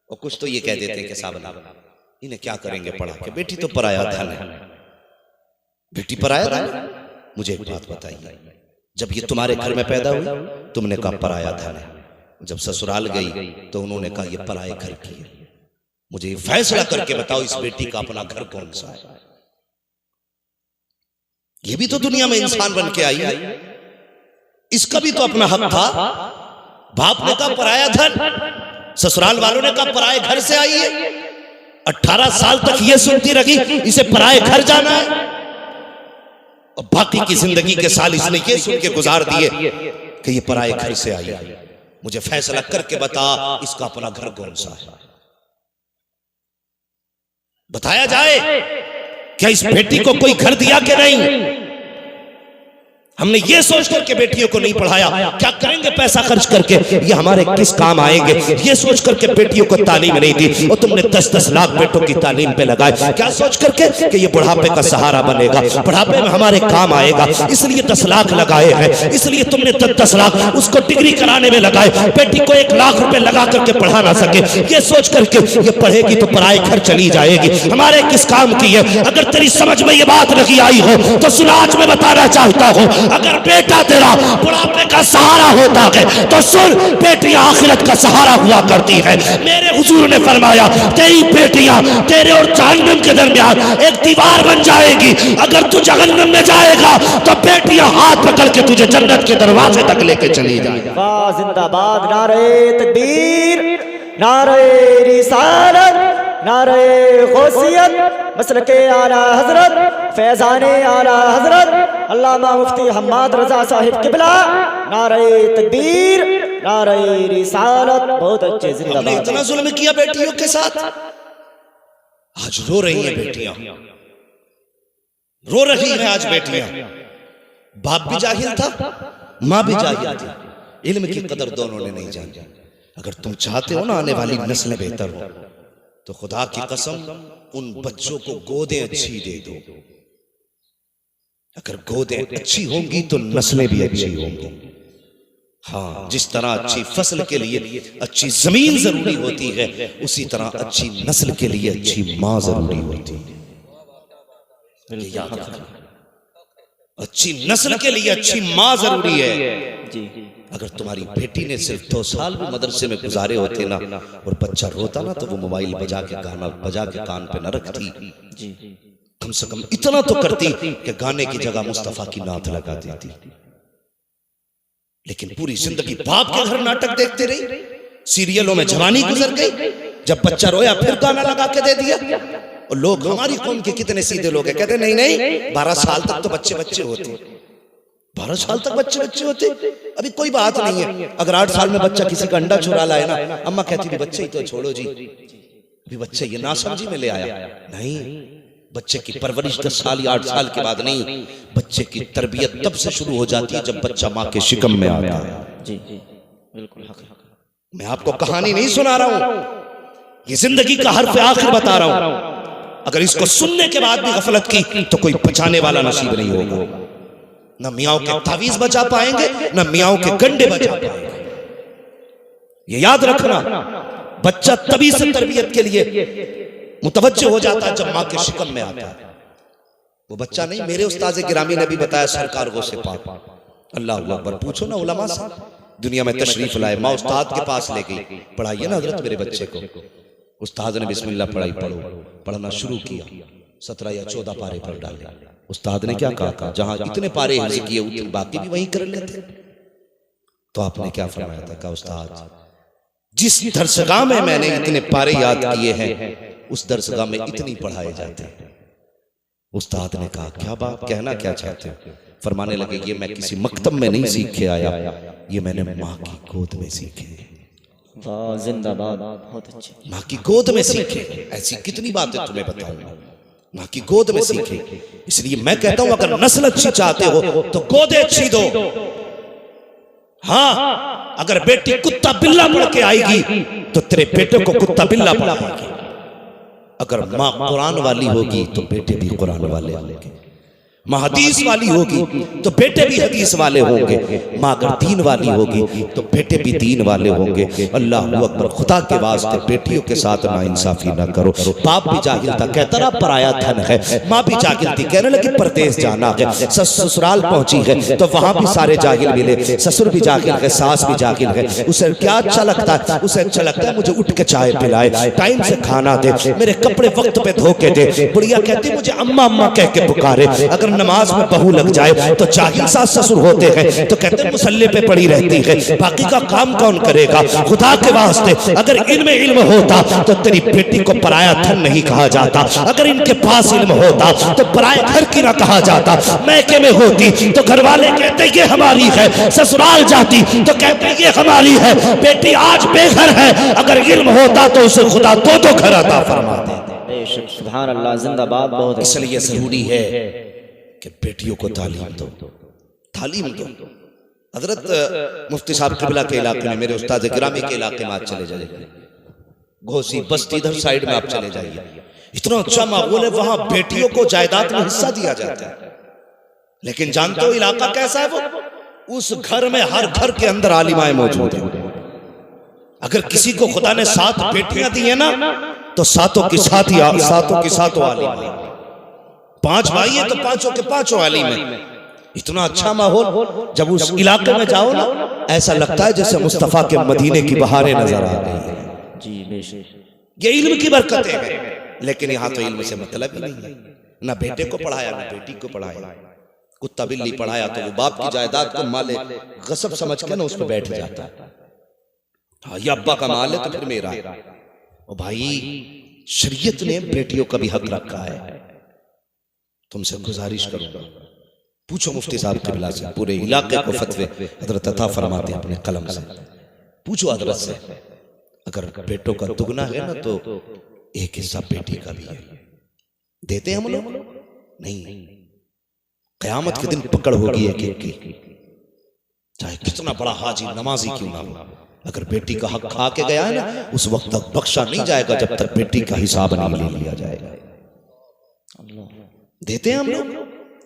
और कुछ तो ये कह देते हैं कि साहब इन्हें क्या करेंगे पढ़ा के, बेटी तो पराया धन है, बेटी पराया धन। मुझे एक बात बताइए, जब ये तुम्हारे घर में पैदा हुई तुमने कहा पराया धन है, जब ससुराल गई तो उन्होंने कहा ये पराये घर की है। मुझे ये फैसला करके बताओ इस बेटी का अपना घर कौन सा है? ये भी तो दुनिया में इंसान बन के आई है, इसका भी तो अपना हक था। बाप ने कहा पराया धन, ससुराल वालों ने कहा पराये घर से आई है। 18 साल तक ये सुनती रही इसे पराये घर जाना है, और बाकी की जिंदगी के साल इसने ये सुन के गुजार दिए कि ये पराये घर से आई है। मुझे फैसला करके बता इसका अपना घर कौन सा है? बताया जाए क्या इस बेटी को कोई घर दिया कि नहीं? हमने ये सोच करके बेटियों को नहीं पढ़ाया, क्या करेंगे पैसा खर्च करके, ये हमारे किस काम आएंगे, ये सोच करके बेटियों को तालीम नहीं दी। और तुमने 10-10 लाख बेटों की तालीम पे लगाए, क्या सोच करके कि ये बुढ़ापे का सहारा बनेगा, बुढ़ापे में हमारे काम आएगा, इसलिए 10 लाख लगाए हैं। इसलिए तुमने 10 लाख उसको डिग्री कराने में लगाए, बेटी को 1 लाख रुपए लगा करके पढ़ा ना सके, ये सोच करके ये पढ़ेगी तो पराए घर चली जाएगी, हमारे किस काम की है। अगर तेरी समझ में ये बात नहीं आई हो तो सुन, आज मैं बताना चाहता हूं, अगर बेटा तेरा बुढ़ापे का सहारा होता है तो सुन, बेटियां आखिरत का सहारा हुआ करती है। मेरे हुजूर ने फरमाया तेरी बेटियां तेरे और जहन्नम के दरमियान एक दीवार बन जाएगी। अगर तू जहन्नम में जाएगा तो बेटियां हाथ पकड़ के तुझे जन्नत के दरवाजे तक लेके चली जाएगी। वाह जिंदाबाद, नारे तकबीर, नारे रिसालत, नारे गौसियत, मसलके आला हजरत, फैजाने आला हजरत अल्लामा मुफ्ती हम्माद रजा साहिब किबला, नारे तकबीर, नारे रिसालत। बहुत अच्छे, जिंदाबाद। हमने इतना जुल्म किया बेटियों के साथ, आज रो रही हैं बेटियां, रो रही हैं आज बेटियां। बाप भी जाहिल था, माँ भी जाहिल थी, इल्म की कदर दोनों ने नहीं जानी। अगर तुम चाहते हो ना आने वाली नस्लें बेहतर हो तो खुदा की कसम उन बच्चों को गोदें अच्छी दे दो। अगर गोदें अच्छी होंगी तो नस्लें भी अच्छी होंगी। हाँ, जिस तरह अच्छी फसल के लिए अच्छी जमीन जरूरी होती है, उसी तरह अच्छी नस्ल के लिए अच्छी मां जरूरी होती है। याद रखना, अच्छी नस्ल के लिए अच्छी मां जरूरी है। अगर तुम्हारी बेटी ने सिर्फ 2 साल भी मदरसे में गुजारे होते ना, और बच्चा रोता ना, तो वो मोबाइल बजा के गाना बजा के कान पे न रखती, कम से कम इतना तो करती कि गाने की जगह मुस्तफा की नात लगा देती। लेकिन पूरी जिंदगी बाप के घर नाटक देखते रही, सीरियलों में जवानी गुजर गई, जब बच्चा रोया फिर गाना लगा के दे दिया। और लोग, हमारी कौम के कितने सीधे लोग हैं, कहते नहीं नहीं 12 साल तक तो बच्चे बच्चे होते, 12 साल तक बच्चे बच्चे होते, अभी कोई बात नहीं है। अगर 8 साल में बच्चा किसी का अंडा चुरा लाए ना, अम्मा कहती थी बच्चे ही तो छोड़ो जी, अभी बच्चे ये नासमझी में ले आया। नहीं, बच्चे की परवरिश 10 साल या 8 साल के बाद नहीं, बच्चे की तरबियत तब से शुरू हो जाती है जब बच्चा माँ के शिकम में आता है। जी जी बिल्कुल। मैं आपको कहानी नहीं सुना रहा हूं, ये जिंदगी का हर्फ आखिर बता रहा हूं। अगर इसको सुनने के बाद भी गफलत की तो कोई बचाने वाला नसीब नहीं होगा। न मियाओं के तावीज बचा पाएंगे, न मियाओं के गंडे बचा पाएंगे। ये याद रखना, बच्चा तभी से तरबियत के लिए मुतवज्जो हो जाता है जब माँ के शिकम में आता है। वो बच्चा नहीं, मेरे उस्ताद गिरामी ने भी बताया, सरकार गो से पाक, अल्लाह अकबर। पूछो ना उलमा साहब, दुनिया में तशरीफ लाए, माँ उस्ताद के पास ले गई, पढ़ाइए ना हजरत मेरे बच्चे को। उस्ताद ने बिस्मिल्लाह पढ़ाई, पढ़ो, पढ़ना शुरू किया, 17 या 14 पारे पढ़ डाले। उस्ताद ने क्या कहा, जहां इतने पारे हिफ्ज़ किए उतने बाकी भी वहीं कर लेते। तो आपने क्या फरमाया था, कहा उस्ताद जिस दरसगाह में मैंने इतने पारे याद किए हैं उस दरसगाह में इतनी पढ़ाए जाते हैं। उस्ताद ने कहा क्या बात, कहना क्या चाहते हो? फरमाने लगे ये मैं किसी मकतब में नहीं सीख के आया, ये मैंने माँ की गोद में सीखे। वाह जिंदाबाद, बहुत अच्छे। माँ की गोद में सीखे, ऐसी कितनी बातें तुम्हें बताऊंगा, माँ की गोद में सीखे। इसलिए मैं कहता हूं अगर नस्ल अच्छी चाहते हो तो गोदे अच्छी दो। हाँ, अगर बेटी कुत्ता बिल्ला पढ़ के आएगी तो तेरे बेटे को कुत्ता बिल्ला पढ़ाएगी। अगर माँ कुरान वाली होगी तो बेटे भी कुरान वाले होंगे। माँ हदीस वाली होगी तो बेटे भी हदीस वाले होंगे, माँ अगर दीन वाली होगी तो बेटे भी दीन वाले होंगे। अल्लाह अकबर। खुदा के वास्ते बेटियों के साथ नाइंसाफी ना करो। बाप भी जाहिल था, कहता रहा पराया धन है। माँ भी जाहिल थी, कहने लगी परदेश जाना है। ससुराल पहुंची है तो वहां भी सारे जाहिल मिले, ससुर भी जाहिल है, सास भी जाहिल है। उसे क्या अच्छा लगता है? उसे अच्छा लगता है मुझे उठ के चाय पिलाए, टाइम से खाना दे, मेरे कपड़े वक्त पे धो के दे। बुढ़िया कहती मुझे अम्मा अम्मा कह के पुकारे। अगर नमाज में बहू लग जाए तो जाहिल सास ससुर होते हैं तो कहते मुसल्ले पे पड़ी रहती है, बाकी का काम कौन करेगा? खुदा के वास्ते अगर इनमें इल्म होता तो तेरी बेटी को पराया धन नहीं कहा जाता। अगर इनके पास इल्म होता तो पराए घर की ना कहा जाता। मैके में होती तो घर वाले कहते ये हमारी है, ससुराल जाती तो कहते ये हमारी है। बेटी आज बेघर है, अगर इल्म होता तो उसे खुदा दो घर अता फरमा देते। सुभान अल्लाह, जिंदाबाद। बहुत इसलिए जरूरी है कि बेटियों को तालीम दो, तालीम दो। हजरत मुफ्ती साहब किबला के इलाके में, मेरे उस्ताद गिरामी के इलाके में आप चले जाइए, घोसी बस्ती इधर साइड में आप चले जाइए, इतना अच्छा माहौल है, वहां बेटियों को जायदाद में हिस्सा दिया जाता है। लेकिन जानते हो इलाका कैसा है? वो उस घर में हर घर के अंदर आलिमाएं मौजूद है। अगर किसी को खुदा ने 7 बेटियां दी है ना तो सातों की सातों आलिम है। 5 भाई है तो पांचों के पांचों आलिम है। इतना अच्छा माहौल, जब उस इलाके में जाओ ना ऐसा लगता है जैसे मुस्तफा के मदीने की बहारें नजर आ रही है। जी, ये इल्म की बरकतें हैं। लेकिन यहाँ तो इल्म से मतलब ही नहीं है। ना बेटे को पढ़ाया ना बेटी को पढ़ाया। कुत्ता बिल्ली पढ़ाया तो वो बाप की जायदाद को माले गसब समझ के ना उस पर बैठ जाता है। हाँ, ये अब्बा का माल है तो फिर मेरा। ओ भाई, शरीयत ने बेटियों का भी हक रखा है। तुमसे गुजारिश करूंगा, पूछो मुफ्ती साहब किबला से, पूरे इलाके को फतवे हजरत अता फरमाते हैं अपने कलम से। पूछो हजरत से, अगर बेटों का दुगना है ना तो एक हिस्सा बेटी का भी है। देते हम लोग नहीं। कयामत के दिन पकड़ होगी एक एक की, चाहे कितना बड़ा हाजी नमाजी क्यों ना हो। अगर बेटी का हक खा के गया है ना, उस वक्त तक बख्शा नहीं जाएगा जब तक बेटी का हिसाब नहीं ले लिया जाएगा। देते हैं हम लोग?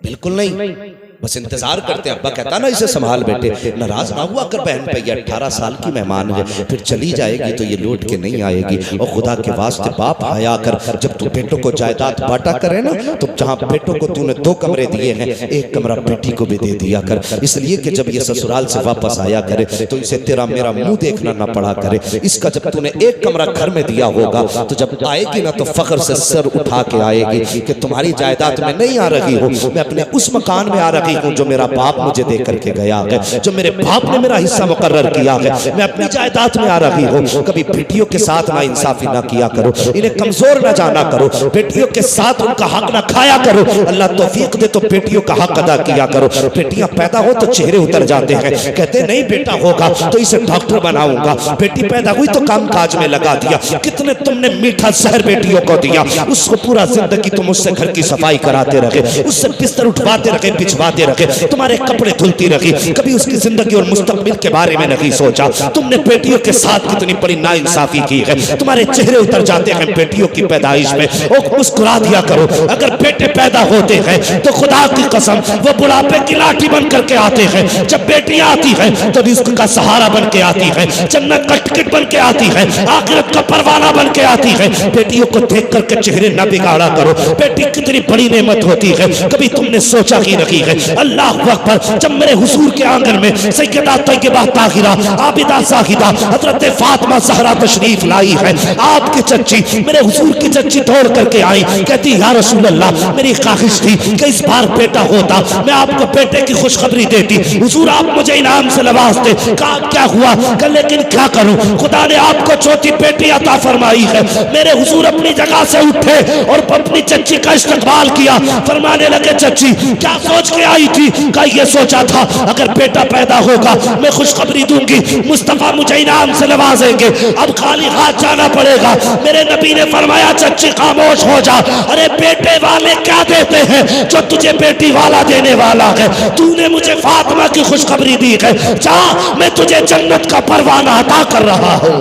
बिल्कुल नहीं। बस इंतजार करते हैं। अब्बा कहता ना इसे संभाल बेटे, नाराज ना हुआ कर बहन पे, 18 साल की मेहमान है, फिर चली जाएगी तो ये लौट के नहीं आएगी। और खुदा के वास्ते बाप आया कर, जब तू बेटों को जायदाद बांटा करे ना तो जहाँ बेटों को तूने 2 कमरे दिए हैं, 1 कमरा बेटी को भी दे दिया कर। इसलिए कि जब ये ससुराल से वापस आया करे तो इसे तेरा मेरा मुंह देखना ना पड़ा करे। इसका जब तूने 1 कमरा घर में दिया होगा तो जब आएगी ना तो फख्र से सर उठा के आएगी कि तुम्हारी जायदाद में नहीं आ रही हो, मैं अपने उस मकान में आ रही हूँ जो मेरा बाप मुझे दे करके गया है, जो मेरे बाप ने मेरा हिस्सा मुकर्रर किया है। मैं अपनी जायदाद में आ रही हूँ। कभी बेटियों के साथ ना इंसाफी ना किया करो, इन्हें कमजोर ना जाना करो, बेटियों के साथ उनका हक ना खाया करो। अल्लाह तौफीक दे तो बेटियों का हक अदा किया करो। बेटियां पैदा हो तो चेहरे उतर जाते हैं, कहते नहीं बेटा होगा तो इसे डॉक्टर बनाऊंगा। बेटी पैदा हुई तो काम काज में लगा दिया। कितने तुमने मीठा जहर बेटियों को दिया, उसको पूरा जिंदगी तुम उससे घर की सफाई कराते रहे, उससे बिस्तर उठवाते रहे, बिछवाते रहे, तुम्हारे कपड़े धुलती रही, कभी उसकी जिंदगी और मुस्तकबिल के बारे में नहीं सोचा। तुमने बेटियों के साथ कितनी बड़ी नाइंसाफी की है। तुम्हारे चेहरे उतर जाते हैं बेटियों की पैदाइश में। ओ मुस्कुरा दिया करो। अगर बेटे पैदा होते हैं तो खुदा की कसम वो बुढ़ापे की लाठी बन करके आते हैं। जब बेटियां आती हैं तो रिस्क का सहारा बन के आती है, जन्नत का टिकट बन के आती है, आखिरत का परवाना बन के आती है। बेटियों को देख करके चेहरे न बिगाड़ा करो। बेटी कितनी बड़ी नेमत होती है, कभी तुमने सोचा ही नहीं है। अल्लाह अकबर। जब मेरे हुजूर के आंगन में सैयदा तैयबा ताहिरा आबिदा जाहिदा हजरत फातिमा ज़हरा तशरीफ लाई है, आपकी चच्ची मेरे हुजूर की चच्ची दौड़ करके आई, कहती या रसूल अल्लाह, मेरी ख्वाहिश थी कि इस बार बेटा होता, मैं आपको बेटे की खुशखबरी देती, हुजूर आप मुझे इनाम से नवाजते। कहा क्या हुआ? कहा लेकिन क्या करूं, खुदा ने आपको चौथी बेटी अता फरमाई है। मेरे हुजूर अपनी जगह से उठे और अपनी चच्ची का इस्तकबाल किया, फरमाने लगे चच्ची क्या सोच के आई थी? का ये सोचा था अगर बेटा पैदा होगा मैं खुशखबरी दूंगी, मुस्तफा मुझे इनाम से नवाजेंगे, अब खाली हाथ जाना पड़ेगा। मेरे नबी ने फरमाया चच्ची खामोश हो जा, अरे बेटे वाले क्या देते हैं जो तुझे बेटी वाला देने वाला है। तूने मुझे फातिमा की खुशखबरी दी है, जा मैं तुझे जन्नत का परवाना अता कर रहा हूँ।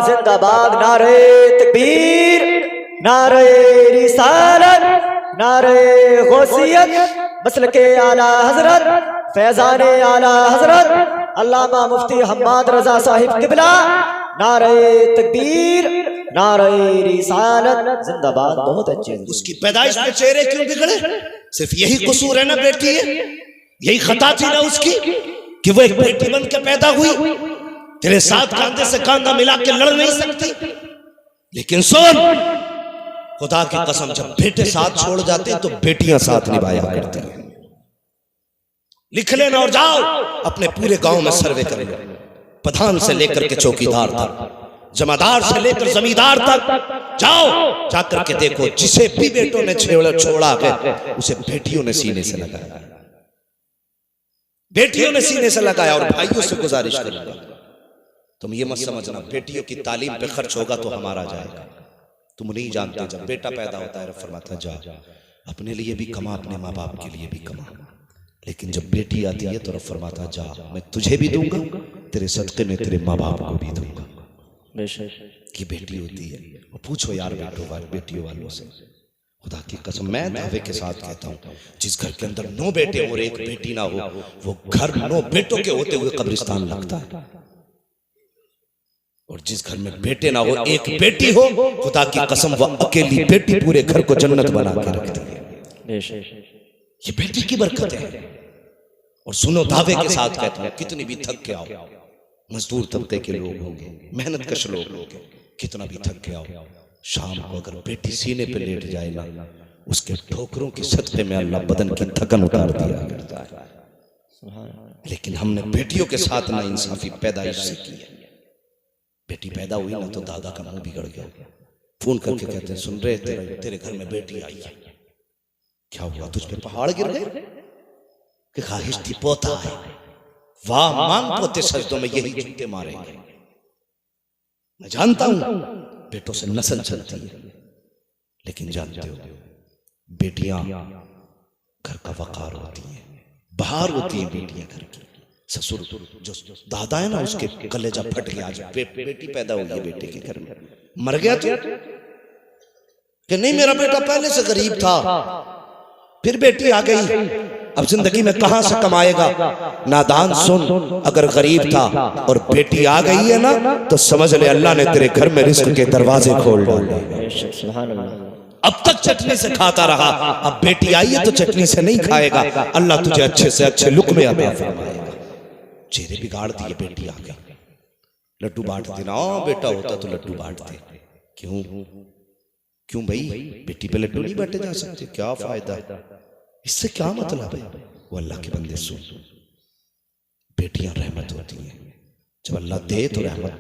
जिंदाबाद। नारे तकबीर, नारे रिसालत, नारे गौसियत, मसल के आला हजरत फैजान आला हजरत अल्लामा मुफ्ती हम्माद रजा साहिब किबला। नारे तकबीर, नारे रिसालत, जिंदाबाद। बहुत अच्छे। उसकी पैदाइश में चेहरे क्यों बिगड़े? सिर्फ यही कसूर है ना बेटी है, यही खता थी ना उसकी कि वो एक बेटी बन के पैदा हुई। तेरे साथ कांधे से कांधा मिला के लड़ नहीं सकती। लेकिन सुन, खुदा की कसम, जब बेटे साथ छोड़ जाते हैं तो बेटियां साथ निभाया करती हैं। लिख लेना और जाओ अपने पूरे गांव में सर्वे कर लो, प्रधान से लेकर के चौकीदार तक, जमादार से लेकर जमींदार तक जाओ, जाकर के देखो जिसे भी बेटों ने छोड़ा है उसे बेटियों ने सीने से लगाया, बेटियों ने सीने से लगाया। और भाइयों से गुजारिश करूंगा, तुम ये मत समझना बेटियों की तालीम पे खर्च होगा तो हमारा जाएगा। तुम नहीं जानते, जब बेटा पैदा होता है फरमाता जा अपने लिए भी कमा, अपने माँ बाप के लिए भी कमा। लेकिन जब बेटी आती है तो रब फरमाता जा मैं तुझे भी दूंगा, तेरे सदके में तेरे माँ बाप को भी दूंगा। की बेटी होती है। और पूछो यार बेटियों वालों से, खुदा की कसम मैं दावे के साथ कहता हूँ, जिस घर के अंदर 9 बेटे और 1 बेटी ना हो, वो घर 9 बेटों के होते हुए कब्रिस्तान लगता है। और जिस घर में बेटे ना हो, 1 बेटी हो, खुदा की कसम वो अकेली बेटी पूरे घर को जन्नत बना के रखती है। ये बेटी की बरकत है। और सुनो, दावे के साथ कहता हूं, कितनी भी थक के आओ, मजदूर तबके के लोग होंगे, मेहनत कश लोग होंगे, कितना भी थक के आओ, शाम को अगर बेटी सीने पे लेट जाए ना, उसके ठोकरों के सदके में अल्लाह बदन की थकन उतार दिया करता है। लेकिन हमने बेटियों के साथ ना इंसाफी पैदाइश से की है। बेटी पैदा हुई ना तो दादा का मुंह बिगड़ गया, फोन करके कहते हैं सुन रहे तेरे घर में बेटी आई है, क्या हुआ तुझ पे पहाड़ गिर गए? कि ख्वाहिश थी पोता है, वाह मांग पोते सजदों में यही जूते मारेंगे। मैं जानता हूं बेटों से नस्ल चलती है, लेकिन जानते हो बेटियां घर का वकार होती हैं, बाहर होती हैं बेटियां घर की। ससुर जो दादा है ना, उसके कलेजा फट गया, आज बेटी पैदा हो गई बेटे के घर में, मर गया तो कि नहीं मेरा बेटा पहले से गरीब था, फिर बेटी आ गई, अब जिंदगी में कहां से कमाएगा? नादान सुन, अगर गरीब था और बेटी आ गई है ना, तो समझ ले अल्लाह ने तेरे घर में रिस्क के दरवाजे खोल डाले। अब तक चटनी से खाता रहा, अब बेटी आई है तो चटनी से नहीं खाएगा, अल्लाह तुझे अच्छे से अच्छे लुक़मे अता फरमाएगा। चेहरे बिगाड़ दिए, बेटी आ गई, लड्डू बांट देना, बेटा होता तो लड्डू बांटते। क्यों भाई, बेटी पे लड्डू नहीं बांटे जा सकते? क्या फायदा, इससे क्या मतलब है? वो अल्लाह के बंदे सुन, बेटियां रहमत होती हैं, जब अल्लाह दे तो रहमत